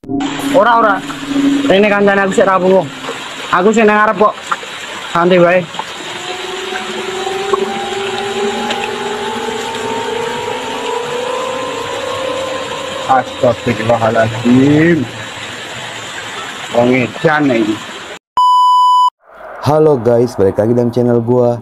Ora. Ini kancane aku sik rapuh. Aku sing nang ngarep kok. Santai wae. Astagfirullahaladzim. Wong edan iki. Halo guys, balik lagi dalam channel gua.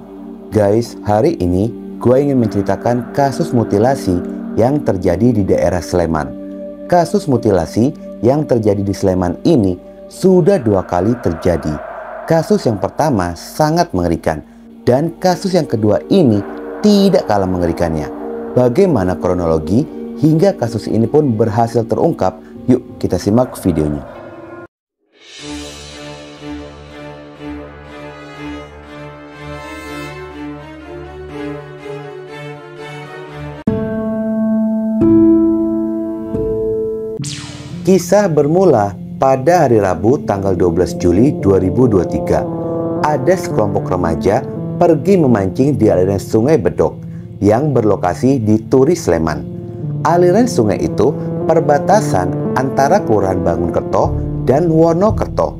Guys, hari ini gua ingin menceritakan kasus mutilasi yang terjadi di daerah Sleman. Kasus mutilasi yang terjadi di Sleman ini sudah 2 kali terjadi. Kasus yang pertama sangat mengerikan, dan kasus yang kedua ini tidak kalah mengerikannya. Bagaimana kronologi hingga kasus ini pun berhasil terungkap? Yuk kita simak videonya. Kisah bermula pada hari Rabu tanggal 12 Juli 2023. Ada sekelompok remaja pergi memancing di aliran Sungai Bedok yang berlokasi di Turi, Sleman. Aliran sungai itu perbatasan antara Kelurahan Bangunkerto dan Wonokerto.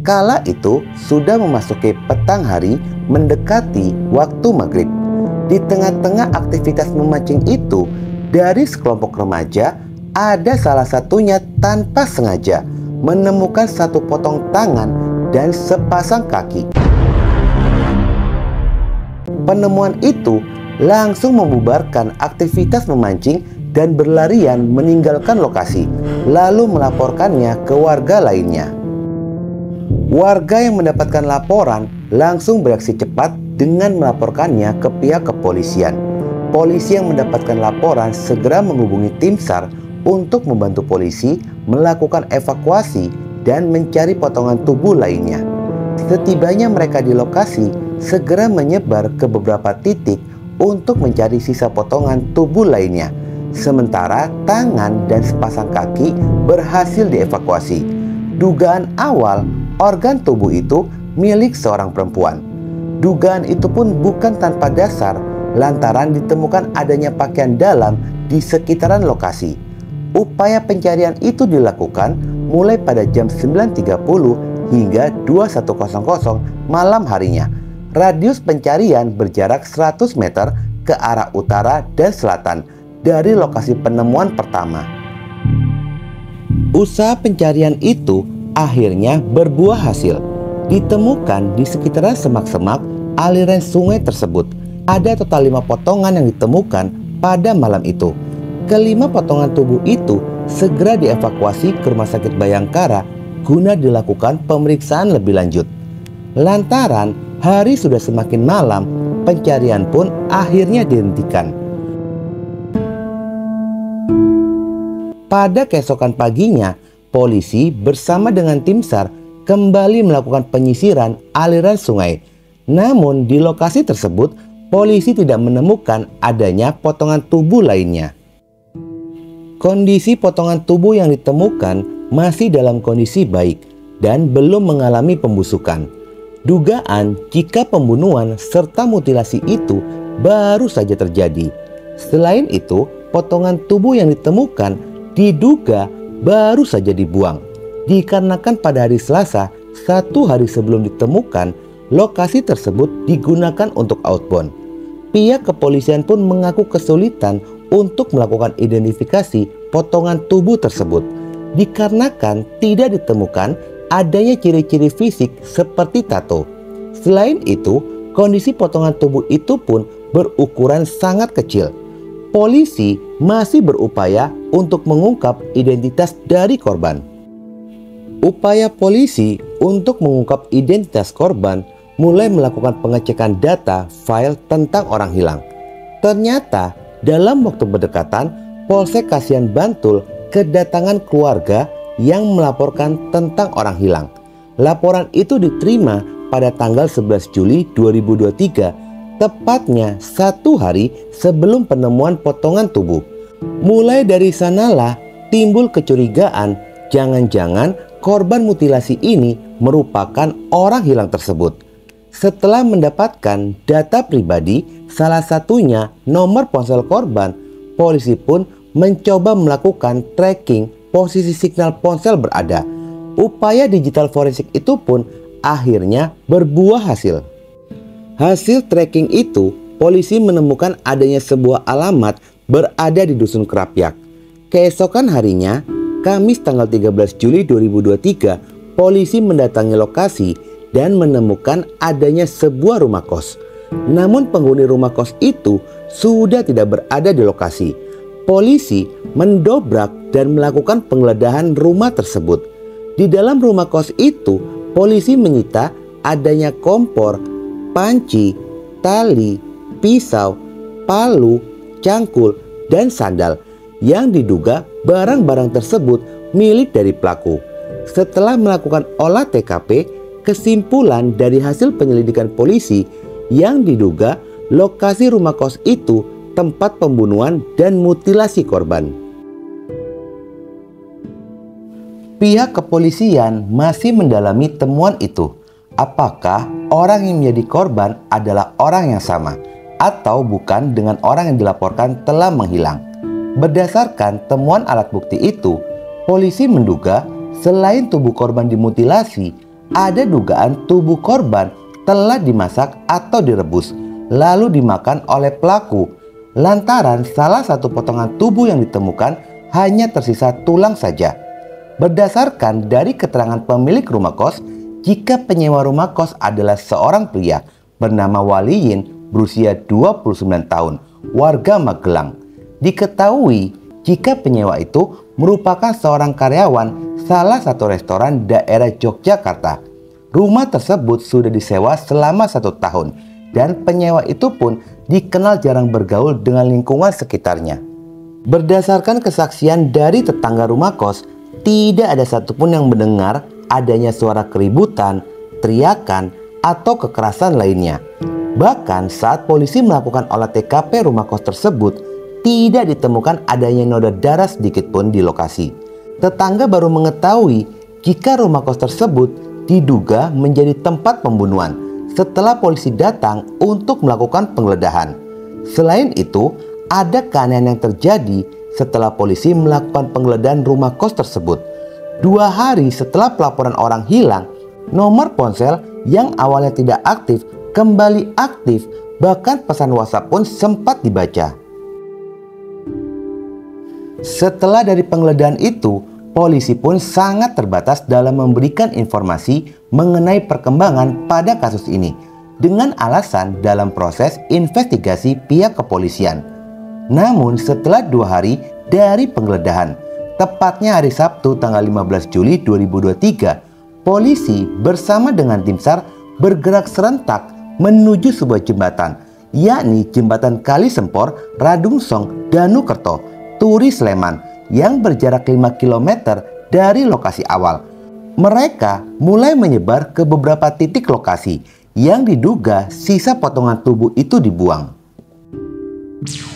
Kala itu sudah memasuki petang hari mendekati waktu maghrib. Di tengah-tengah aktivitas memancing itu, dari sekelompok remaja ada salah satunya tanpa sengaja menemukan satu potong tangan dan sepasang kaki. Penemuan itu langsung membubarkan aktivitas memancing dan berlarian meninggalkan lokasi, lalu melaporkannya ke warga lainnya. Warga yang mendapatkan laporan langsung bereaksi cepat dengan melaporkannya ke pihak kepolisian. Polisi yang mendapatkan laporan segera menghubungi tim SAR untuk membantu polisi melakukan evakuasi dan mencari potongan tubuh lainnya. Setibanya mereka di lokasi, segera menyebar ke beberapa titik untuk mencari sisa potongan tubuh lainnya. Sementara tangan dan sepasang kaki berhasil dievakuasi. Dugaan awal, organ tubuh itu milik seorang perempuan. Dugaan itu pun bukan tanpa dasar lantaran ditemukan adanya pakaian dalam di sekitaran lokasi. Upaya pencarian itu dilakukan mulai pada jam 9.30 hingga 21.00 malam harinya. Radius pencarian berjarak 100 meter ke arah utara dan selatan dari lokasi penemuan pertama. Usaha pencarian itu akhirnya berbuah hasil. Ditemukan di sekitaran semak-semak aliran sungai tersebut. Ada total 5 potongan yang ditemukan pada malam itu. Kelima potongan tubuh itu segera dievakuasi ke Rumah Sakit Bayangkara guna dilakukan pemeriksaan lebih lanjut. Lantaran hari sudah semakin malam, pencarian pun akhirnya dihentikan. Pada keesokan paginya, polisi bersama dengan tim SAR kembali melakukan penyisiran aliran sungai. Namun di lokasi tersebut, polisi tidak menemukan adanya potongan tubuh lainnya. Kondisi potongan tubuh yang ditemukan masih dalam kondisi baik dan belum mengalami pembusukan. Dugaan jika pembunuhan serta mutilasi itu baru saja terjadi. Selain itu, potongan tubuh yang ditemukan diduga baru saja dibuang. Dikarenakan pada hari Selasa, 1 hari sebelum ditemukan, lokasi tersebut digunakan untuk outbound. Pihak kepolisian pun mengaku kesulitan untuk melakukan identifikasi potongan tubuh tersebut dikarenakan tidak ditemukan adanya ciri-ciri fisik seperti tato. Selain itu, kondisi potongan tubuh itu pun berukuran sangat kecil. Polisi masih berupaya untuk mengungkap identitas dari korban. Upaya polisi untuk mengungkap identitas korban mulai melakukan pengecekan data file tentang orang hilang. Ternyata dalam waktu berdekatan, Polsek Kasihan Bantul kedatangan keluarga yang melaporkan tentang orang hilang. Laporan itu diterima pada tanggal 11 Juli 2023, tepatnya 1 hari sebelum penemuan potongan tubuh. Mulai dari sanalah timbul kecurigaan, jangan-jangan korban mutilasi ini merupakan orang hilang tersebut. Setelah mendapatkan data pribadi, salah satunya nomor ponsel korban, polisi pun mencoba melakukan tracking posisi signal ponsel berada. Upaya digital forensik itu pun akhirnya berbuah hasil. Hasil tracking itu, polisi menemukan adanya sebuah alamat berada di Dusun Kerapyak. Keesokan harinya, Kamis tanggal 13 Juli 2023, polisi mendatangi lokasi dan menemukan adanya sebuah rumah kos. Namun penghuni rumah kos itu sudah tidak berada di lokasi. Polisi mendobrak dan melakukan penggeledahan rumah tersebut. Di dalam rumah kos itu, polisi menyita adanya kompor, panci, tali, pisau, palu, cangkul, dan sandal yang diduga barang-barang tersebut milik dari pelaku. Setelah melakukan olah TKP, kesimpulan dari hasil penyelidikan polisi yang diduga lokasi rumah kos itu tempat pembunuhan dan mutilasi korban. Pihak kepolisian masih mendalami temuan itu. Apakah orang yang menjadi korban adalah orang yang sama atau bukan dengan orang yang dilaporkan telah menghilang? Berdasarkan temuan alat bukti itu, polisi menduga selain tubuh korban dimutilasi, ada dugaan tubuh korban telah dimasak atau direbus, lalu dimakan oleh pelaku. Lantaran salah satu potongan tubuh yang ditemukan hanya tersisa tulang saja. Berdasarkan dari keterangan pemilik rumah kos, jika penyewa rumah kos adalah seorang pria bernama Waliyin berusia 29 tahun, warga Magelang. Diketahui jika penyewa itu merupakan seorang karyawan salah satu restoran daerah Yogyakarta. Rumah tersebut sudah disewa selama 1 tahun dan penyewa itu pun dikenal jarang bergaul dengan lingkungan sekitarnya. Berdasarkan kesaksian dari tetangga rumah kos, tidak ada satupun yang mendengar adanya suara keributan, teriakan, atau kekerasan lainnya. Bahkan saat polisi melakukan olah TKP rumah kos tersebut, tidak ditemukan adanya noda darah sedikit pun di lokasi. Tetangga baru mengetahui jika rumah kos tersebut diduga menjadi tempat pembunuhan setelah polisi datang untuk melakukan penggeledahan. Selain itu, ada keanehan yang terjadi setelah polisi melakukan penggeledahan rumah kos tersebut. 2 hari setelah pelaporan orang hilang, nomor ponsel yang awalnya tidak aktif kembali aktif, bahkan pesan WhatsApp pun sempat dibaca. Setelah dari penggeledahan itu, polisi pun sangat terbatas dalam memberikan informasi mengenai perkembangan pada kasus ini dengan alasan dalam proses investigasi pihak kepolisian. Namun setelah 2 hari dari penggeledahan, tepatnya hari Sabtu tanggal 15 Juli 2023, polisi bersama dengan tim SAR bergerak serentak menuju sebuah jembatan, yakni jembatan Kali Sempor, Radungsong, Danukerto, Turi Sleman, yang berjarak 5 km dari lokasi awal. Mereka mulai menyebar ke beberapa titik lokasi yang diduga sisa potongan tubuh itu dibuang.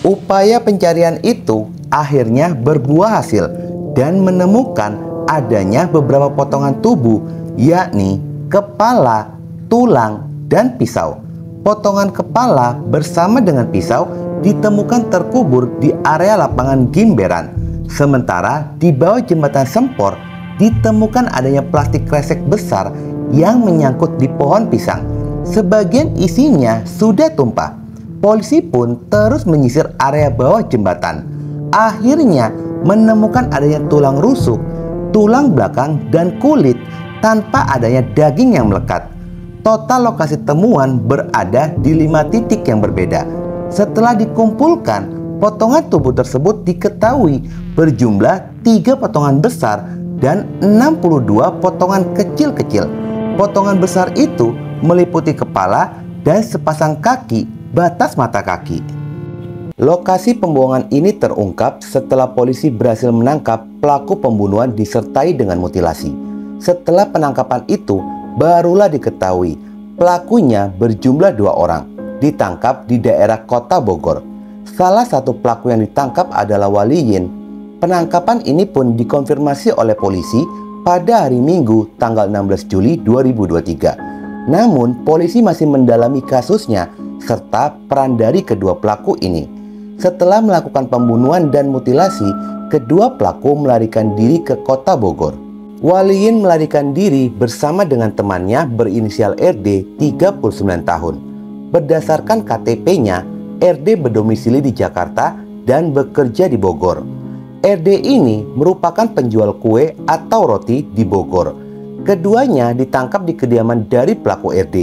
Upaya pencarian itu akhirnya berbuah hasil dan menemukan adanya beberapa potongan tubuh, yakni kepala, tulang, dan pisau. Potongan kepala bersama dengan pisau ditemukan terkubur di area lapangan Gimberan. Sementara di bawah jembatan Sempor ditemukan adanya plastik kresek besar yang menyangkut di pohon pisang. Sebagian isinya sudah tumpah. Polisi pun terus menyisir area bawah jembatan. Akhirnya menemukan adanya tulang rusuk, tulang belakang, dan kulit tanpa adanya daging yang melekat. Total lokasi temuan berada di 5 titik yang berbeda. Setelah dikumpulkan, potongan tubuh tersebut diketahui berjumlah 3 potongan besar dan 62 potongan kecil-kecil. Potongan besar itu meliputi kepala dan sepasang kaki, batas mata kaki. Lokasi pembuangan ini terungkap setelah polisi berhasil menangkap pelaku pembunuhan disertai dengan mutilasi. Setelah penangkapan itu, barulah diketahui pelakunya berjumlah 2 orang, ditangkap di daerah Kota Bogor. Salah satu pelaku yang ditangkap adalah Waliyin. Penangkapan ini pun dikonfirmasi oleh polisi pada hari Minggu tanggal 16 Juli 2023. Namun polisi masih mendalami kasusnya serta peran dari kedua pelaku ini. Setelah melakukan pembunuhan dan mutilasi, kedua pelaku melarikan diri ke kota Bogor. Waliyin melarikan diri bersama dengan temannya berinisial RD 39 tahun. Berdasarkan KTP-nya, RD berdomisili di Jakarta dan bekerja di Bogor. RD ini merupakan penjual kue atau roti di Bogor. Keduanya ditangkap di kediaman dari pelaku RD.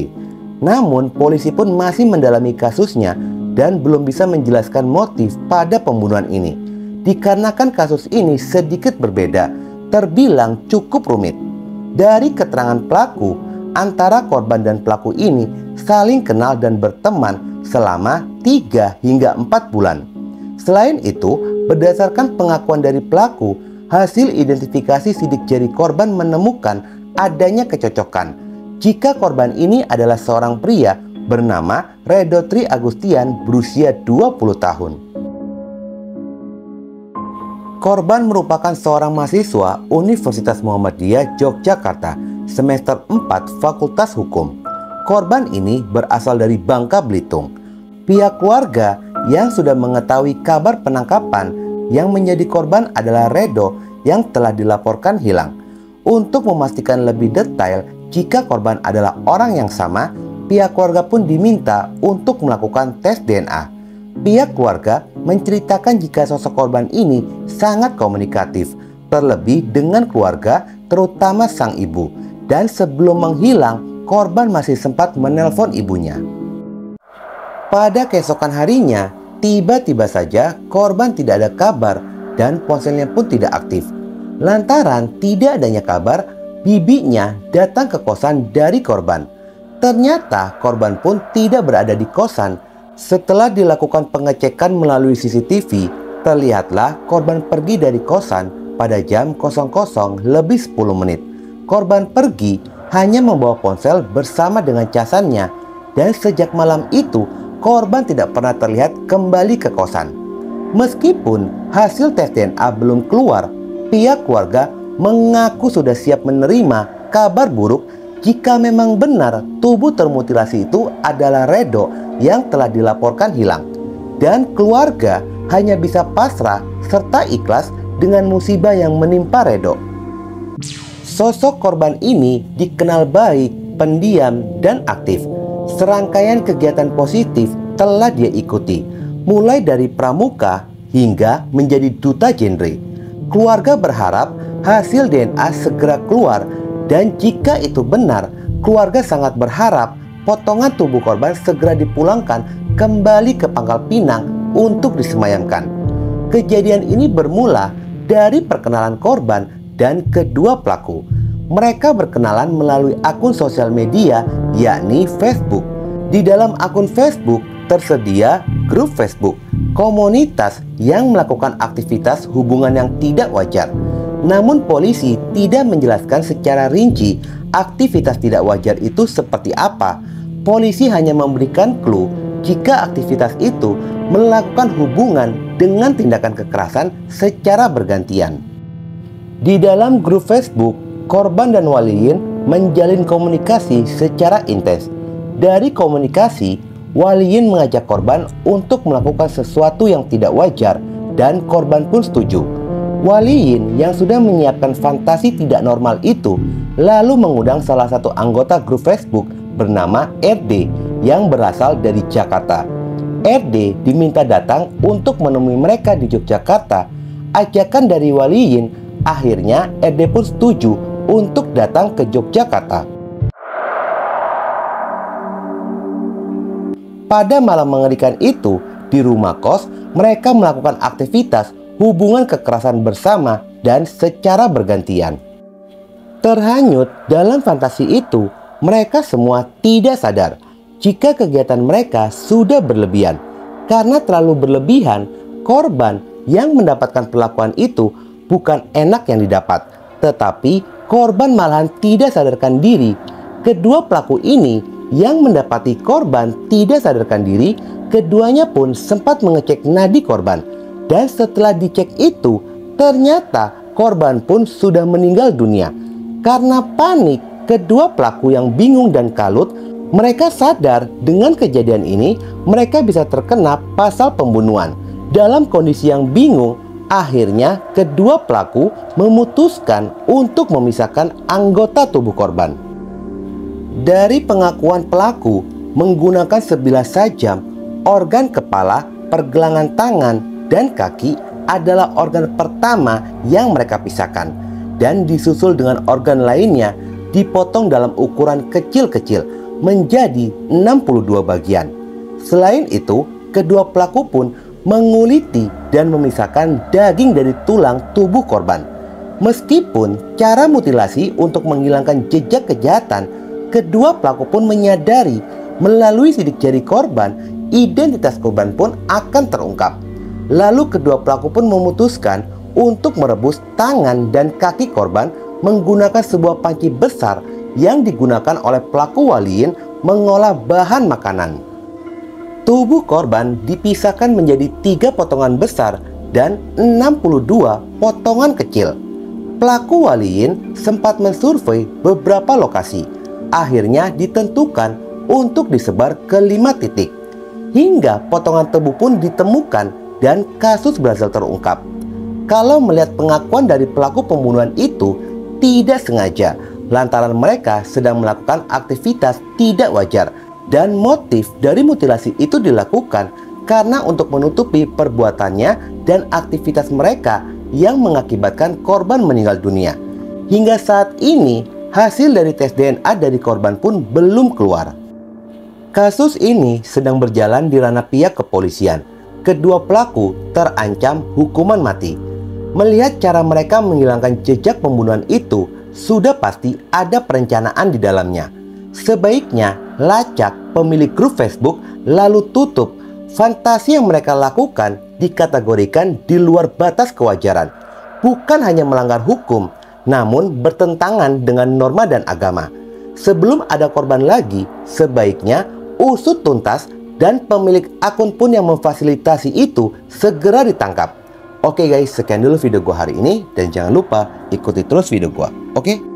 Namun polisi pun masih mendalami kasusnya dan belum bisa menjelaskan motif pada pembunuhan ini. Dikarenakan kasus ini sedikit berbeda, terbilang cukup rumit. Dari keterangan pelaku, antara korban dan pelaku ini saling kenal dan berteman selama 3 hingga 4 bulan. Selain itu, berdasarkan pengakuan dari pelaku, hasil identifikasi sidik jari korban menemukan adanya kecocokan jika korban ini adalah seorang pria bernama Redo Tri Agustian berusia 20 tahun. Korban merupakan seorang mahasiswa Universitas Muhammadiyah Yogyakarta, semester 4 Fakultas Hukum. Korban ini berasal dari Bangka Belitung. Pihak keluarga yang sudah mengetahui kabar penangkapan yang menjadi korban adalah Redo yang telah dilaporkan hilang. Untuk memastikan lebih detail jika korban adalah orang yang sama, pihak keluarga pun diminta untuk melakukan tes DNA. Pihak keluarga menceritakan jika sosok korban ini sangat komunikatif, terlebih dengan keluarga, terutama sang ibu. Dan sebelum menghilang, korban masih sempat menelpon ibunya. Pada keesokan harinya, tiba-tiba saja korban tidak ada kabar dan ponselnya pun tidak aktif. Lantaran tidak adanya kabar, bibinya datang ke kosan dari korban. Ternyata korban pun tidak berada di kosan. Setelah dilakukan pengecekan melalui CCTV, terlihatlah korban pergi dari kosan pada jam 00.10 menit. Korban pergi hanya membawa ponsel bersama dengan casannya, dan sejak malam itu korban tidak pernah terlihat kembali ke kosan. Meskipun hasil tes DNA belum keluar, pihak keluarga mengaku sudah siap menerima kabar buruk jika memang benar tubuh termutilasi itu adalah Redo yang telah dilaporkan hilang. Dan keluarga hanya bisa pasrah serta ikhlas dengan musibah yang menimpa Redo. Sosok korban ini dikenal baik, pendiam, dan aktif. Serangkaian kegiatan positif telah dia ikuti, mulai dari pramuka hingga menjadi duta genre. Keluarga berharap hasil DNA segera keluar, dan jika itu benar, keluarga sangat berharap potongan tubuh korban segera dipulangkan kembali ke Pangkal Pinang untuk disemayamkan. Kejadian ini bermula dari perkenalan korban dan kedua pelaku. Mereka berkenalan melalui akun sosial media, yakni Facebook. Di dalam akun Facebook tersedia grup Facebook, komunitas yang melakukan aktivitas hubungan yang tidak wajar. Namun polisi tidak menjelaskan secara rinci aktivitas tidak wajar itu seperti apa. Polisi hanya memberikan clue jika aktivitas itu melakukan hubungan dengan tindakan kekerasan secara bergantian. Di dalam grup Facebook, korban dan waliyin menjalin komunikasi secara intens. Dari komunikasi, waliyin mengajak korban untuk melakukan sesuatu yang tidak wajar dan korban pun setuju. Waliyin yang sudah menyiapkan fantasi tidak normal itu lalu mengundang salah satu anggota grup Facebook bernama RD yang berasal dari Jakarta. RD diminta datang untuk menemui mereka di Yogyakarta. Ajakan dari waliyin, akhirnya RD pun setuju untuk datang ke Yogyakarta. Pada malam mengerikan itu, di rumah kos, mereka melakukan aktivitas hubungan kekerasan bersama dan secara bergantian. Terhanyut dalam fantasi itu, mereka semua tidak sadar jika kegiatan mereka sudah berlebihan. Karena terlalu berlebihan, korban yang mendapatkan perlakuan itu bukan enak yang didapat, tetapi korban malahan tidak sadarkan diri. Kedua pelaku ini yang mendapati korban tidak sadarkan diri, keduanya pun sempat mengecek nadi korban. Dan setelah dicek itu, ternyata korban pun sudah meninggal dunia. Karena panik, kedua pelaku yang bingung dan kalut, mereka sadar dengan kejadian ini mereka bisa terkena pasal pembunuhan. Dalam kondisi yang bingung, akhirnya kedua pelaku memutuskan untuk memisahkan anggota tubuh korban. Dari pengakuan pelaku, menggunakan sebilah sajam, organ kepala, pergelangan tangan, dan kaki adalah organ pertama yang mereka pisahkan, dan disusul dengan organ lainnya dipotong dalam ukuran kecil-kecil menjadi 62 bagian. Selain itu, kedua pelaku pun menguliti dan memisahkan daging dari tulang tubuh korban. Meskipun cara mutilasi untuk menghilangkan jejak kejahatan, kedua pelaku pun menyadari melalui sidik jari korban, identitas korban pun akan terungkap. Lalu kedua pelaku pun memutuskan untuk merebus tangan dan kaki korban menggunakan sebuah panci besar yang digunakan oleh pelaku waliin mengolah bahan makanan. Tubuh korban dipisahkan menjadi 3 potongan besar dan 62 potongan kecil. Pelaku waliin sempat mensurvei beberapa lokasi. Akhirnya ditentukan untuk disebar ke 5 titik. Hingga potongan tubuh pun ditemukan dan kasus berhasil terungkap. Kalau melihat pengakuan dari pelaku pembunuhan itu tidak sengaja, lantaran mereka sedang melakukan aktivitas tidak wajar. Dan motif dari mutilasi itu dilakukan karena untuk menutupi perbuatannya dan aktivitas mereka yang mengakibatkan korban meninggal dunia. Hingga saat ini, hasil dari tes DNA dari korban pun belum keluar. Kasus ini sedang berjalan di ranah pihak kepolisian. Kedua pelaku terancam hukuman mati. Melihat cara mereka menghilangkan jejak pembunuhan itu, sudah pasti ada perencanaan di dalamnya. Sebaiknya lacak pemilik grup Facebook lalu tutup. Fantasi yang mereka lakukan dikategorikan di luar batas kewajaran. Bukan hanya melanggar hukum, namun bertentangan dengan norma dan agama. Sebelum ada korban lagi, sebaiknya usut tuntas dan pemilik akun pun yang memfasilitasi itu segera ditangkap. Oke guys, sekian dulu video gua hari ini dan jangan lupa ikuti terus video gua. Oke?